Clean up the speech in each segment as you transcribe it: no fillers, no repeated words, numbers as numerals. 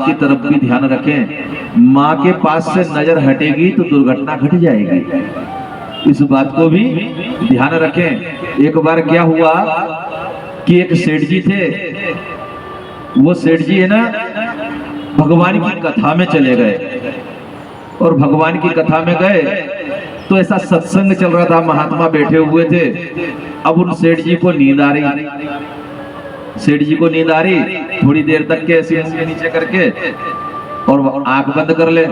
की तरफ भी ध्यान रखें। माँ के पास से नजर हटेगी तो दुर्घटना घट जाएगी, इस बात को भी ध्यान रखें। एक बार क्या हुआ कि एक सेठ जी थे, वो सेठ जी है ना भगवान की कथा में चले गए, और भगवान की कथा में गए तो ऐसा सत्संग चल रहा था, महात्मा बैठे हुए थे। अब उन सेठ जी को नींद आ रही, सेठ जी को नींद आ रही, थोड़ी देर तक के ऐसे नीचे करके और आंख बंद कर ले।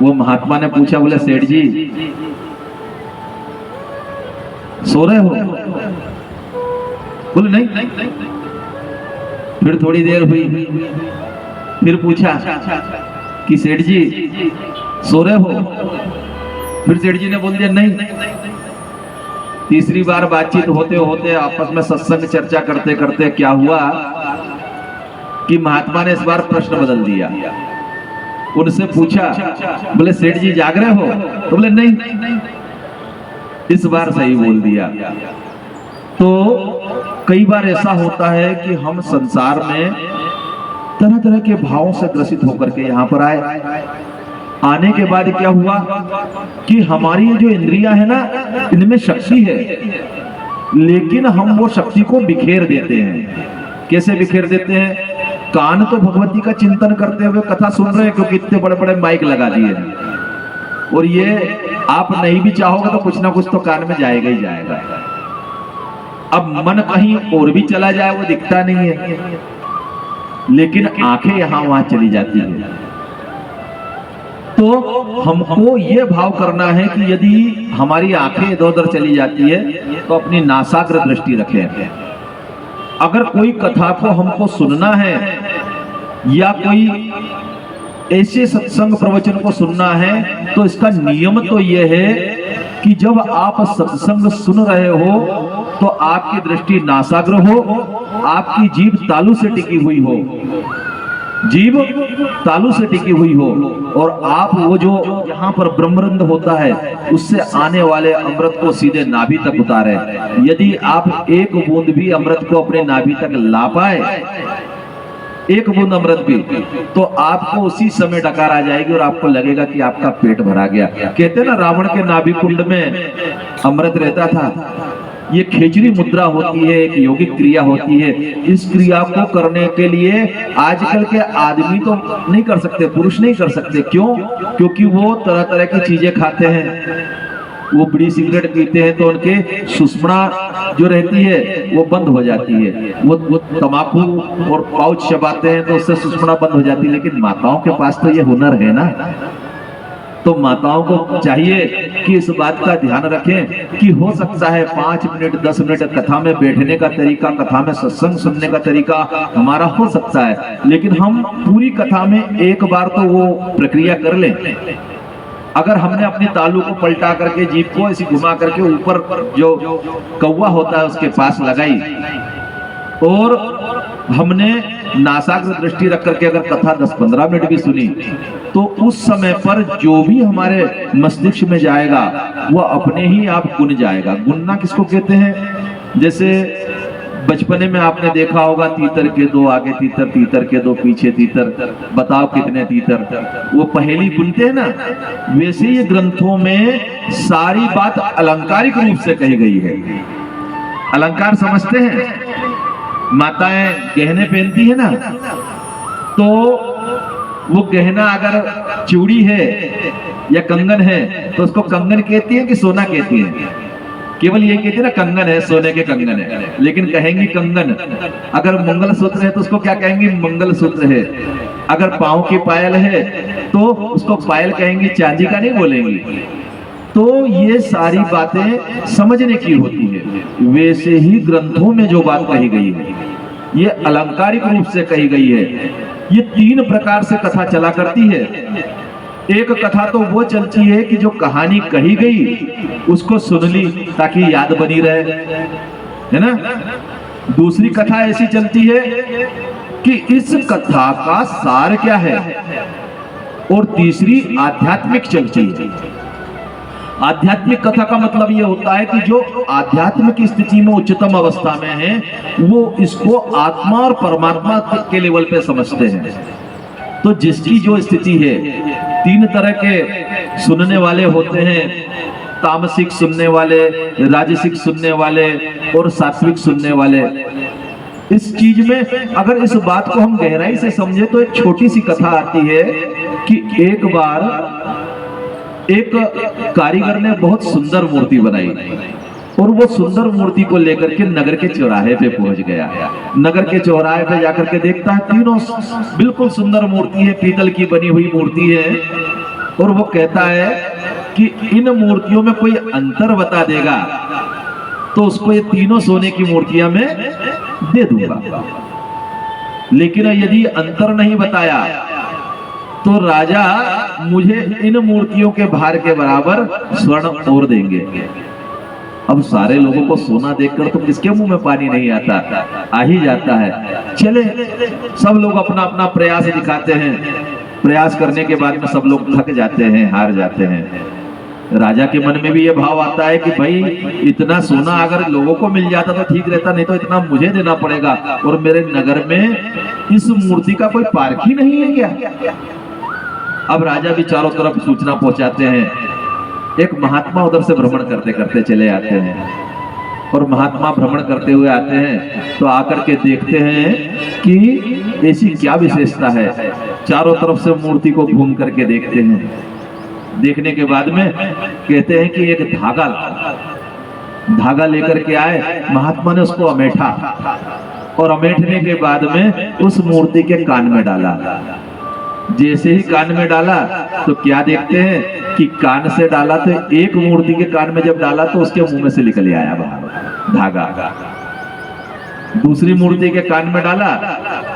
वो महात्मा ने पूछा, बोले सेठ जी सो रहे हो? बोले नहीं। फिर थोड़ी देर हुई, फिर पूछा कि सेठ जी सो रहे हो? फिर सेठ जी ने बोल दिया नहीं। तीसरी बार बातचीत होते होते आपस में सत्संग चर्चा करते करते क्या हुआ कि महात्मा ने इस बार प्रश्न बदल दिया। उनसे पूछा, बोले सेठ जी जाग रहे हो? तो बोले नहीं। इस बार सही बोल दिया। तो कई बार ऐसा होता है कि हम संसार में तरह तरह के भावों से ग्रसित होकर के यहाँ पर आए। आने के बाद क्या हुआ कि हमारी जो इंद्रियां है ना, इनमें शक्ति है, लेकिन हम वो शक्ति को बिखेर देते हैं। कैसे बिखेर देते हैं? कान तो भगवती का चिंतन करते हुए कथा सुन रहे हैं, क्योंकि इतने बड़े बड़े माइक लगा दिए हैं, और ये आप नहीं भी चाहोगे तो कुछ ना कुछ तो कान में जाएगा ही जाएगा। अब मन कहीं और भी चला जाए वो दिखता नहीं है, लेकिन आंखें यहां वहां चली जाती है। तो हमको ये भाव करना है कि यदि हमारी आंखें इधर उधर चली जाती है तो अपनी नासाग्र दृष्टि रखें। अगर कोई कथा को हमको सुनना है या कोई ऐसे सत्संग प्रवचन को सुनना है, तो इसका नियम तो यह है कि जब आप सत्संग सुन रहे हो तो आपकी दृष्टि नासाग्र हो, आपकी जीभ तालू से टिकी हुई हो, जीभ तालू से टिकी हुई हो, और आप वो जो यहाँ पर ब्रह्मरंध्र होता है उससे आने वाले अमृत को सीधे नाभि तक उतारे। यदि आप एक बूंद भी अमृत को अपने नाभि तक ला पाए, एक बूंद अमृत भी, तो आपको उसी समय डकार आ जाएगी और आपको लगेगा कि आपका पेट भरा गया। कहते हैं ना, रावण के नाभि कुंड में अमृत रहता था। ये खेचरी मुद्रा होती है, एक योगिक क्रिया होती है। इस क्रिया को करने के लिए आजकल के आदमी तो नहीं कर सकते, पुरुष नहीं कर सकते। क्यों? क्योंकि वो तरह तरह की चीजें खाते हैं, वो बीड़ी सिगरेट पीते हैं, तो उनके सुषुम्ना जो रहती है वो बंद हो जाती है। वो तंबाकू और पाउच चबाते हैं तो उससे सुषुम्ना बंद हो जाती है। लेकिन माताओं के पास तो ये हुनर है ना, तो माताओं को चाहिए कि इस बात का ध्यान रखें कि हो सकता है 5 मिनट 10 मिनट कथा में बैठने का तरीका, कथा में सत्संग सुनने का तरीका हमारा हो सकता है, लेकिन हम पूरी कथा में एक बार तो वो प्रक्रिया कर लें। अगर हमने अपनी तालू को पलटा करके, जीभ को ऐसी घुमा करके ऊपर जो कौवा होता है उसके पास लगाई, और हमने नासाग्र दृष्टि रख करके अगर कथा 10-15 मिनट भी सुनी, तो उस समय पर जो भी हमारे मस्तिष्क में जाएगा वो अपने ही आप गुन जाएगा। गुनना किसको कहते हैं? जैसे बचपने में आपने देखा होगा, तीतर के दो आगे तीतर, तीतर के दो पीछे तीतर, बताओ कितने तीतर, वो पहेली बुनते हैं ना। वैसे ये ग्रंथों में सारी बात अलंकारिक रूप से कही गई है। अलंकार समझते हैं? माताएं गहने पहनती है ना, तो वो गहना अगर चूड़ी है या कंगन है तो उसको कंगन कहती है कि सोना कहती है? केवल ये कहती है ना कंगन है, सोने के कंगन है, लेकिन कहेंगी कंगन। अगर मंगलसूत्र है तो उसको क्या कहेंगी? मंगलसूत्र है। अगर पांव की पायल है तो उसको पायल कहेंगी, चांदी का नहीं बोलेंगी। तो ये सारी बातें समझने की होती है। वैसे ही ग्रंथों में जो बात कही गई है ये अलंकारिक रूप से कही गई है। ये 3 प्रकार से कथा चला करती है। एक कथा तो वो चलती है कि जो कहानी कही गई उसको सुन ली ताकि याद बनी रहे, है ना। दूसरी कथा ऐसी चलती है कि इस कथा का सार क्या है, और तीसरी आध्यात्मिक चलती है। आध्यात्मिक कथा का मतलब यह होता है कि जो आध्यात्म की स्थिति में उच्चतम अवस्था में है वो इसको आत्मा और परमात्मा के लेवल पे समझते हैं। तो जिसकी जो स्थिति है, 3 तरह के सुनने वाले होते हैं, तामसिक सुनने वाले, राजसिक सुनने वाले और सात्विक सुनने वाले। इस चीज में अगर इस बात को हम गहराई से समझे तो एक छोटी सी कथा आती है कि एक बार एक कारीगर ने बहुत सुंदर मूर्ति बनाई और वो सुंदर मूर्ति को लेकर के नगर के चौराहे पे पहुंच गया। नगर के चौराहे पे जाकर के देखता है तीनों बिल्कुल सुंदर मूर्ति है, पीतल की बनी हुई मूर्ति है, और वो कहता है कि इन मूर्तियों में कोई अंतर बता देगा तो उसको ये तीनों सोने की मूर्तियां मैं दे दूंगा। लेकिन यदि अंतर नहीं बताया तो राजा मुझे इन मूर्तियों के भार के बराबर स्वर्ण और देंगे। अब सारे लोगों को सोना देखकर तो किसके मुंह में पानी नहीं आता, आ ही जाता है। चले सब लोग अपना अपना प्रयास दिखाते हैं, प्रयास करने के बाद में सब लोग थक जाते हैं, हार जाते हैं। राजा के मन में भी ये भाव आता है कि भाई इतना सोना अगर लोगों को मिल जाता तो ठीक रहता, नहीं तो इतना मुझे देना पड़ेगा, और मेरे नगर में इस मूर्ति का कोई पार्क ही नहीं है क्या। अब राजा भी चारों तरफ सूचना पहुंचाते हैं। एक महात्मा उधर से भ्रमण करते करते चले आते हैं, और महात्मा भ्रमण करते हुए आते हैं तो आकर के देखते हैं कि ऐसी क्या विशेषता है। चारों तरफ से मूर्ति को घूम करके देखते हैं, देखने के बाद में कहते हैं कि एक धागा लेकर के आए। महात्मा ने उसको अमेठा, और अमेठने के बाद में उस मूर्ति के कान में डाला। जैसे ही कान में डाला तो क्या देखते हैं कि कान से डाला तो एक मूर्ति के कान में जब डाला तो उसके मुंह में से निकल आया बाहर धागा। दूसरी मूर्ति के कान में डाला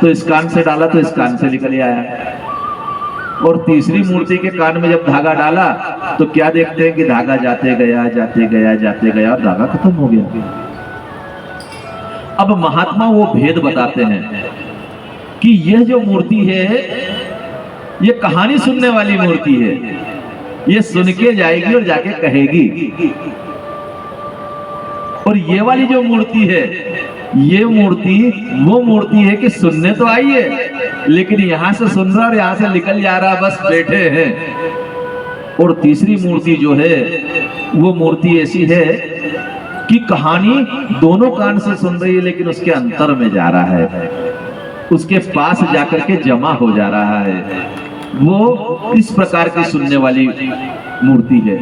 तो इस कान से डाला तो इस कान से निकल आया, और तीसरी मूर्ति के कान में जब धागा डाला तो क्या देखते हैं कि धागा जाते गया जाते गया जाते गया और धागा खत्म हो गया। अब महात्मा वो भेद बताते हैं कि यह जो मूर्ति है ये कहानी सुनने वाली मूर्ति है, ये सुन के जाएगी और जाके कहेगी। और ये वाली जो मूर्ति है, ये मूर्ति वो मूर्ति है कि सुनने तो आई है लेकिन यहां से सुन रहा और यहां से निकल जा रहा, बस बैठे हैं। और तीसरी मूर्ति जो है वो मूर्ति ऐसी है कि कहानी दोनों कान से सुन रही है लेकिन उसके अंतर में जा रहा है, उसके पास जाकर के जमा हो जा रहा है। वो इस प्रकार की सुनने वाली मूर्ति है।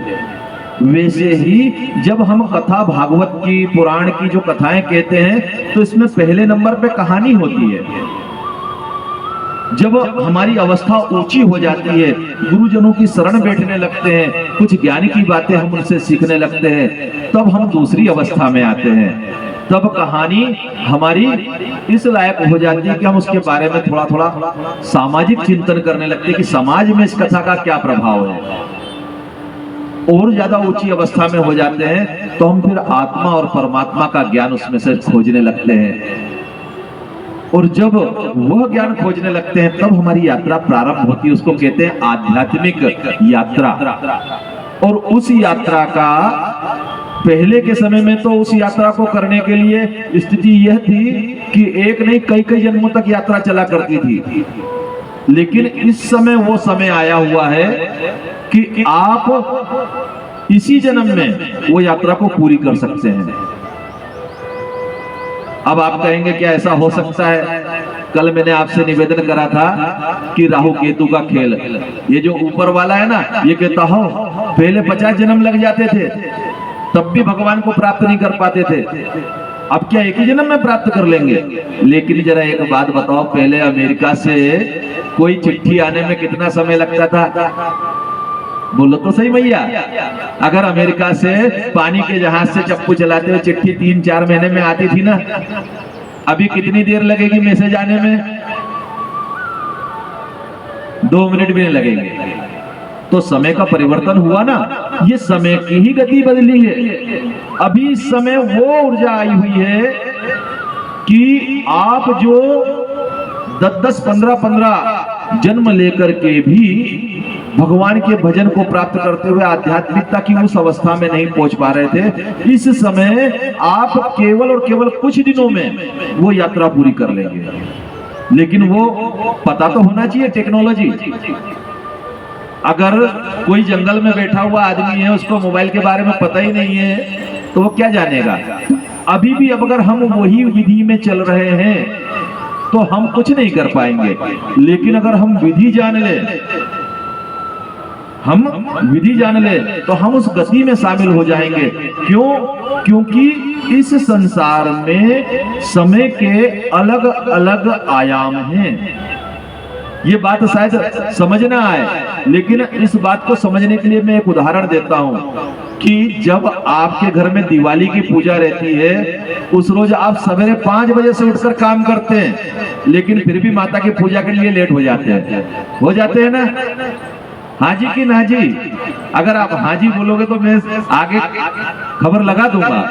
वैसे ही जब हम कथा भागवत की, पुराण की जो कथाएं कहते हैं तो इसमें पहले नंबर पे कहानी होती है। जब हमारी अवस्था ऊंची हो जाती है, गुरुजनों की शरण बैठने लगते हैं, कुछ ज्ञान की बातें हम उनसे सीखने लगते हैं, तब हम दूसरी अवस्था में आते हैं। तब कहानी हमारी इस लायक हो जाती है कि हम उसके बारे में थोड़ा थोड़ा सामाजिक चिंतन करने लगते हैं कि समाज में इस कथा का क्या प्रभाव है। और ज्यादा ऊंची अवस्था में हो जाते हैं तो हम फिर आत्मा और परमात्मा का ज्ञान उसमें से खोजने लगते हैं, और जब वह ज्ञान खोजने लगते हैं तब हमारी यात्रा प्रारंभ होती है। उसको कहते हैं आध्यात्मिक यात्रा। और उस यात्रा का पहले के समय में तो उस यात्रा को करने के लिए स्थिति यह थी कि एक नहीं कई कई जन्मों तक यात्रा चला करती थी, लेकिन इस समय वो समय आया हुआ है कि आप इसी जन्म में वो यात्रा को पूरी कर सकते हैं। अब आप कहेंगे क्या ऐसा हो सकता है? कल मैंने आपसे निवेदन करा था कि राहु केतु का खेल, ये जो ऊपर वाला है ना, ये कहता हो पहले 50 जन्म लग जाते थे तब भी भगवान को प्राप्त नहीं कर पाते थे, अब क्या एक ही जन्म में प्राप्त कर लेंगे? लेकिन जरा एक बात बताओ, पहले अमेरिका से कोई चिट्ठी आने में कितना समय लगता था? बोलो तो सही भैया। अगर अमेरिका से पानी के जहाज से चप्पू चलाते हुए चिट्ठी 3-4 महीने में आती थी ना, अभी कितनी देर लगेगी मैसेज आने में? 2 मिनट भी नहीं लगेंगे। तो समय का परिवर्तन हुआ ना, ये समय की ही गति बदली है। अभी इस समय वो ऊर्जा आई हुई है कि आप जो 10-10, 15-15 जन्म लेकर के भी भगवान के भजन को प्राप्त करते हुए आध्यात्मिकता की उस अवस्था में नहीं पहुंच पा रहे थे, इस समय आप केवल और केवल कुछ दिनों में वो यात्रा पूरी कर लेंगे। लेकिन वो पता तो होना चाहिए टेक्नोलॉजी। अगर कोई जंगल में बैठा हुआ आदमी है, उसको मोबाइल के बारे में पता ही नहीं है, तो वो क्या जानेगा। अभी भी अब अगर हम वही विधि में चल रहे हैं तो हम कुछ नहीं कर पाएंगे। लेकिन अगर हम विधि जान ले तो हम उस गति में शामिल हो जाएंगे। क्यों? क्योंकि इस संसार में समय के अलग अलग आयाम हैं। ये बात शायद समझ ना आए, लेकिन इस बात को समझने के लिए मैं एक उदाहरण देता हूं कि जब आपके घर में दिवाली की पूजा रहती है, उस रोज आप सवेरे 5 बजे से उठकर काम करते हैं, लेकिन फिर भी माता की पूजा के लिए लेट हो जाते हैं ना। हाँ जी कि ना जी? अगर आप हाँ जी बोलोगे तो मैं आगे खबर लगा दूंगा।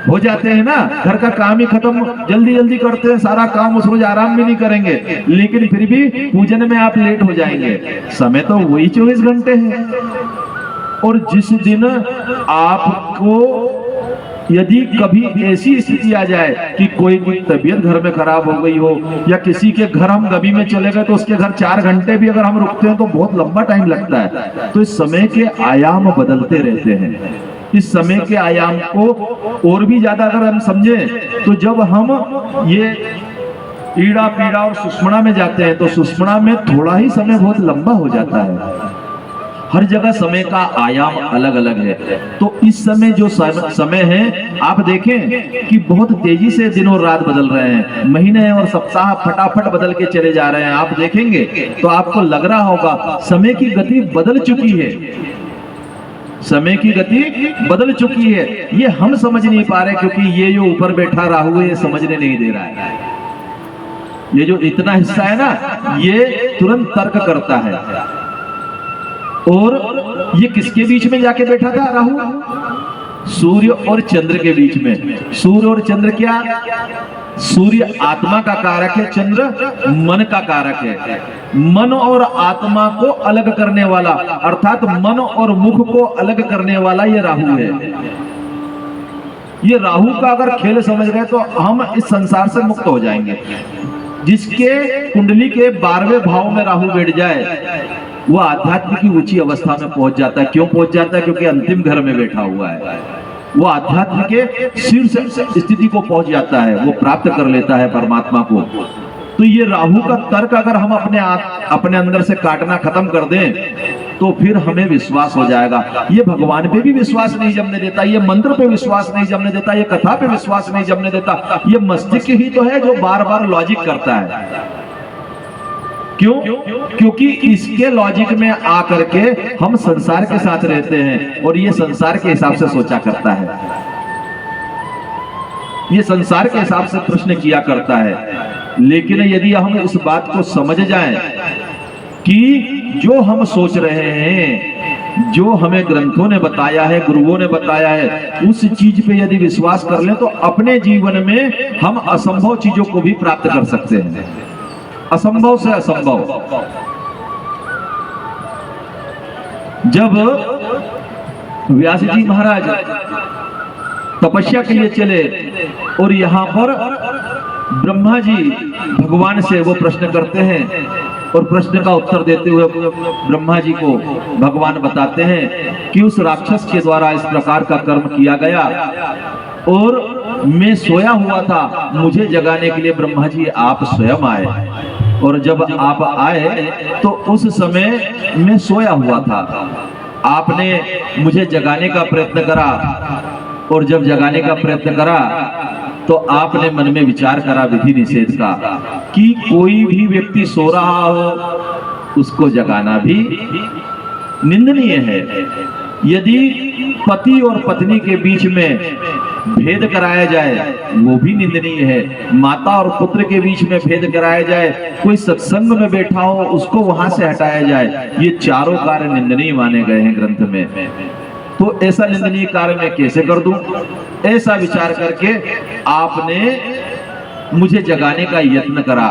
हो जाते हैं ना, घर का काम ही खत्म जल्दी जल्दी करते हैं, सारा काम उस रोज आराम भी नहीं करेंगे, लेकिन फिर भी पूजन में आप लेट हो जाएंगे। समय तो वही 24 घंटे है। और जिस दिन आपको यदि कभी ऐसी स्थिति आ जाए कि कोई तबीयत घर में खराब हो गई हो, या किसी के घर हम गमी में चले गए तो उसके घर 4 घंटे भी अगर हम रुकते हैं तो बहुत लंबा टाइम लगता है। तो इस समय के आयाम बदलते रहते हैं। इस समय के आयाम को और भी ज्यादा अगर हम समझें तो जब हम ये ईड़ा पीड़ा और सुषुम्ना में जाते हैं तो सुषुम्ना में थोड़ा ही समय बहुत लंबा हो जाता है। हर जगह समय का आयाम अलग अलग है। तो इस समय जो समय है, आप देखें कि बहुत तेजी से दिन और रात बदल रहे हैं, महीने और सप्ताह फटाफट बदल के चले जा रहे हैं। आप देखेंगे तो आपको लग रहा होगा समय की गति बदल चुकी है। समय की गति बदल चुकी है। ये हम समझ नहीं पा रहे, क्योंकि ये जो ऊपर बैठा राहु है, ये समझने नहीं दे रहा है। ये जो इतना हिस्सा है ना, ये तुरंत तर्क करता है। और ये किसके बीच में जाके बैठा था राहु? सूर्य और चंद्र के बीच में। सूर्य और चंद्र क्या? सूर्य आत्मा का कारक है, चंद्र मन का कारक है। मन और आत्मा को अलग करने वाला, अर्थात मन और मुख को अलग करने वाला ये राहु है। ये राहु का अगर खेल समझ गए तो हम इस संसार से मुक्त हो जाएंगे। जिसके कुंडली के 12वें भाव में राहु बैठ जाए, वो आध्यात्म की ऊंची अवस्था में पहुंच जाता है। क्यों पहुंच जाता है? क्योंकि अंतिम घर में बैठा हुआ है। वो आध्यात्म के शीर्ष स्थिति को पहुंच जाता है, वो प्राप्त कर लेता है परमात्मा को। तो ये राहु का तर्क अगर हम अपने अंदर से काटना खत्म कर दें तो फिर हमें विश्वास हो जाएगा। ये भगवान पे भी विश्वास नहीं जमने देता, ये मंत्र पे विश्वास नहीं जमने देता, ये कथा पे विश्वास नहीं जमने देता। ये मस्तिष्क ही तो है जो बार बार लॉजिक करता है। क्यों? क्योंकि इसके लॉजिक में आकर के हम संसार के साथ रहते हैं और ये संसार के हिसाब से सोचा करता है, ये संसार के हिसाब से प्रश्न किया करता है। लेकिन यदि हम इस बात को समझ जाएं कि जो हम सोच रहे हैं, जो हमें ग्रंथों ने बताया है, गुरुओं ने बताया है, उस चीज पे यदि विश्वास कर लें तो अपने जीवन में हम असंभव चीजों को भी प्राप्त कर सकते हैं। असंभव से असंभव। जब व्यास जी महाराज तपस्या के लिए चले और यहाँ पर ब्रह्मा जी भगवान से वो प्रश्न करते हैं, और प्रश्न का उत्तर देते हुए ब्रह्मा जी को भगवान बताते हैं कि उस राक्षस के द्वारा इस प्रकार का कर्म किया गया और मैं सोया हुआ था, मुझे जगाने के लिए ब्रह्मा जी आप स्वयं आए। और जब आप आए तो उस समय मैं सोया हुआ था, आपने मुझे जगाने का प्रयत्न करा, और जब जगाने का प्रयत्न करा तो आपने मन में विचार करा विधि निषेध का कि कोई भी व्यक्ति सो रहा हो उसको जगाना भी निंदनीय है। यदि पति और पत्नी के बीच में भेद कराया जाए वो भी निंदनीय है। माता और पुत्र के बीच में भेद कराया जाए, कोई सत्संग में बैठा हो उसको वहां से हटाया जाए, ये चारों कार्य निंदनीय माने गए हैं ग्रंथ में। तो ऐसा निंदनीय कार्य मैं कैसे कर दूं? ऐसा विचार करके आपने मुझे जगाने का यत्न करा,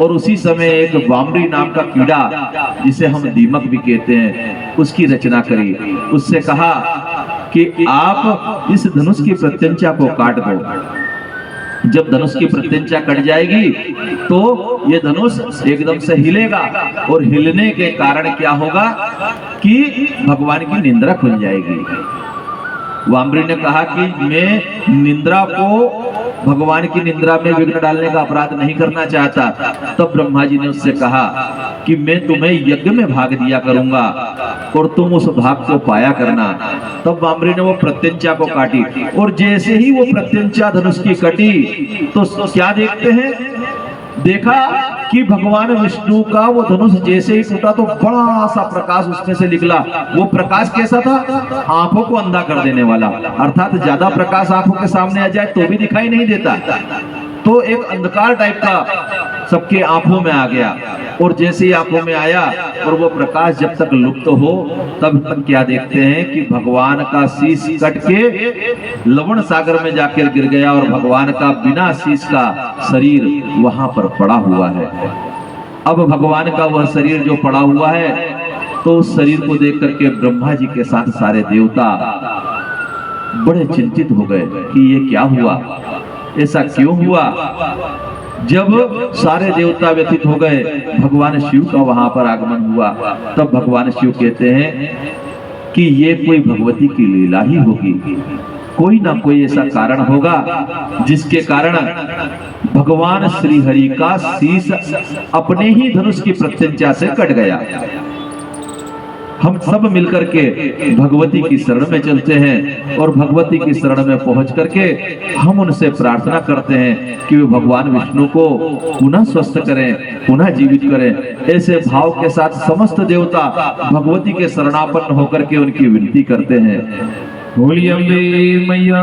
और उसी समय एक वामरी नाम का कीड़ा, जिसे हम दीमक भी कहते हैं, उसकी रचना करी। उससे कहा कि आप इस धनुष की प्रत्यंचा को काट दो। जब धनुष की प्रत्यंचा कट जाएगी तो ये धनुष एकदम से हिलेगा और हिलने के कारण क्या होगा कि भगवान की निंद्रा खुल जाएगी। वामरी ने कहा कि मैं निंद्रा को, भगवान की निंद्रा में विघ्न डालने का अपराध नहीं करना चाहता। तब ब्रह्मा जी ने उससे कहा कि मैं तुम्हें यज्ञ में भाग दिया करूंगा और तुम उस भाग को पाया करना। तब वामरी ने वो प्रत्यंचा को काटी और जैसे ही वो प्रत्यंचा धनुष की कटी तो क्या देखते हैं, देखा कि भगवान विष्णु का वो धनुष जैसे ही टूटा तो बड़ा सा प्रकाश उसमें से निकला। वो प्रकाश कैसा था, आंखों को अंधा कर देने वाला, अर्थात ज्यादा प्रकाश आंखों के सामने आ जाए तो भी दिखाई नहीं देता, तो एक अंधकार टाइप का सबके आंखों में आ गया। और जैसे ही आंखों में आया और वो प्रकाश जब तक लुप्त हो तब तक क्या देखते हैं कि भगवान का शीश कट के लवण सागर में जाकर गिर गया और भगवान का बिना शीश का शरीर वहां पर पड़ा हुआ है। अब भगवान का वह शरीर जो पड़ा हुआ है तो उस शरीर को देख करके ब्रह्मा जी के साथ सारे देवता बड़े चिंतित हो गए कि ये क्या हुआ, ऐसा क्यों हुआ। जब सारे देवता व्यथित हो गए, भगवान शिव का वहां पर आगमन हुआ। तब भगवान शिव कहते हैं कि ये कोई भगवती की लीला ही होगी, कोई ना कोई ऐसा कारण होगा जिसके कारण भगवान श्री हरि का शीश अपने ही धनुष की प्रत्यंचा से कट गया। हम सब मिलकर के भगवती की शरण में चलते हैं और भगवती की शरण में पहुंच करके हम उनसे प्रार्थना करते हैं कि वे भगवान विष्णु को पुनः स्वस्थ करें, पुनः जीवित करें। ऐसे भाव के साथ समस्त देवता भगवती के शरणापन्न होकर के उनकी विनती करते हैं। बोलिए अम्बे मैया